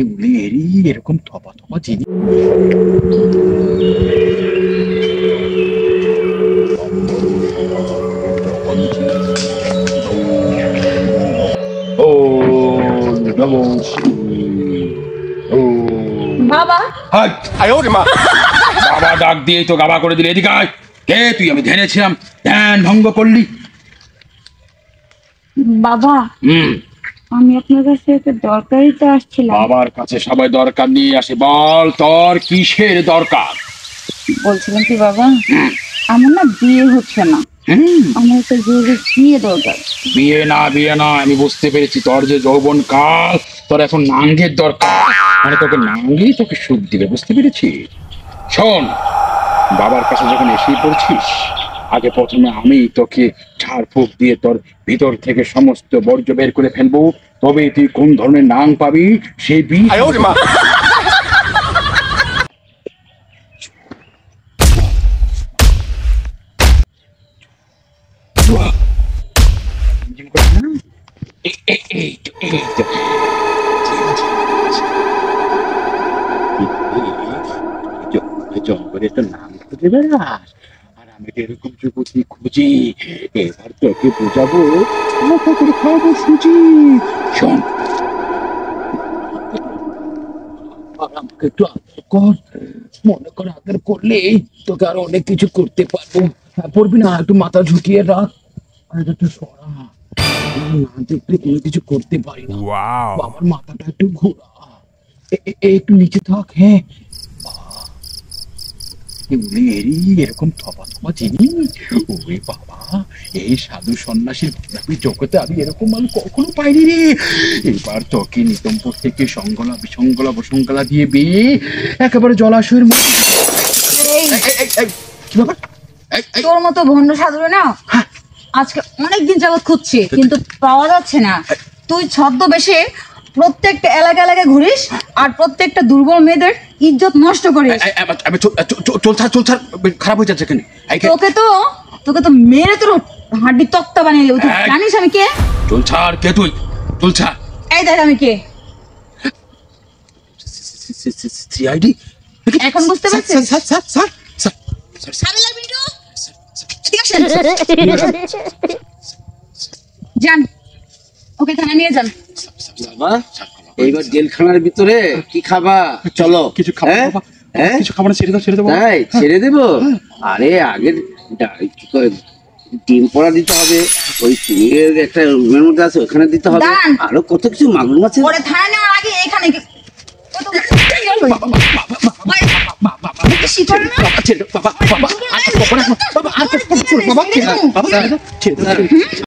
এগুলি এরকম থপা থপা জিনিস। বাবা বাবা ডাক দিয়ে তো গাবা করে দিলে। এদিকে আয়। কে তুই? আমি ধ্যানে ছিলাম, ধ্যান ভঙ্গ করলি। বাবা আমি আপনার কাছে একটা দরকারই তো আসছিলাম। বাবার কাছে সবাই দরকার নিয়ে আসে। বল তোর কিসের দরকার? বলছিলাম কি বাবা, আমার না বিয়ে হচ্ছে না, আমার একটা জরুরি বিয়ে দরকার। বিয়ে না আমি বুঝতে পেরেছি। তোর যে যৌবন কাল, তোর এখন নাঙ্গের দরকার। মানে তোকে নাঙ্গেই তোকে সুখ দিবে, বুঝতে পেরেছি। শোন, বাবার কাছে যখন এসেই পড়ছিস, আগে প্রথমে আমি তোকে ঝাড়ফুঁক দিয়ে তোর ভিতর থেকে সমস্ত বর্জ্য বের করে ফেলবো। তবে তুই কোন ধরনের নাং পাবি সেই বিয়ে। জঙ্গলে তো নাম খুঁজে বেড়াস, আর আমি তো এরকম যুবতী খুঁজি। এবার তোকে বোঝাবো, করে খাওয়াবো সুজি। শোন, আমাকে একটু আদর কর। মনে কর আদর করলে তোকে আরো অনেক কিছু করতে পারবো। পড়বি না, একটু মাথা ঝুঁকিয়ে রাখ। আর একটু সরা, না দেখলে কোনো কিছু করতে পারি না। বাবার মাথাটা একটু ঘোরা, একটু নিচে থাক। হ্যাঁ, এরকম থপা থপা জিনিস। ওরে বাবা, এই সাধু সন্ন্যাসীর জগতে আমি এরকম মানুষ কখনো পাইনি রে। এবার তোকে নিতম্বর থেকে সংগলা বিসংগলা বসংগলা দিয়ে বিয়ে একেবারে জলাশয়ের মধ্যে। কি ব্যাপার? তোর মতো ভণ্ড সাধুরে না আজকে অনেকদিন যাবত খুঁজছি, কিন্তু পাওয়া যাচ্ছে না। তুই ছদ্মবেশে প্রত্যেকটা এলাকায় ঘুরিস আর প্রত্যেকটা দুর্বল মেয়েদের ইজ্জত নষ্ট করিস। চল খারাপ হয়ে যাচ্ছে কেন? তোকে তো মেরে তোর হাড্ডি তক্তা বানিয়ে দেবো। তুই জানিস আমি কে? চল ছাড়। কে তুই? চল ছাড়। এই দেখ আমি কে। সিআইডি? এখন বুঝতে পারছিস? যান, ওকে থানা নিয়ে যান। বাবা, এইবার জেলখানার ভিতরে কি খাবা? চলো। কিছু খাবো বাবা? কিছু খাবো না, ছেড়ে দেবো। তাই ছেড়ে দেবো? আরে আগে ডিম পোড়া দিতে হবে, ওই চিংড়ির একটা রুমের মধ্যে আছে ওখানে দিতে হবে, আরো কত কিছু মাগুর মাছ। ওরে থানা নেওয়ার আগে এখানে বাবা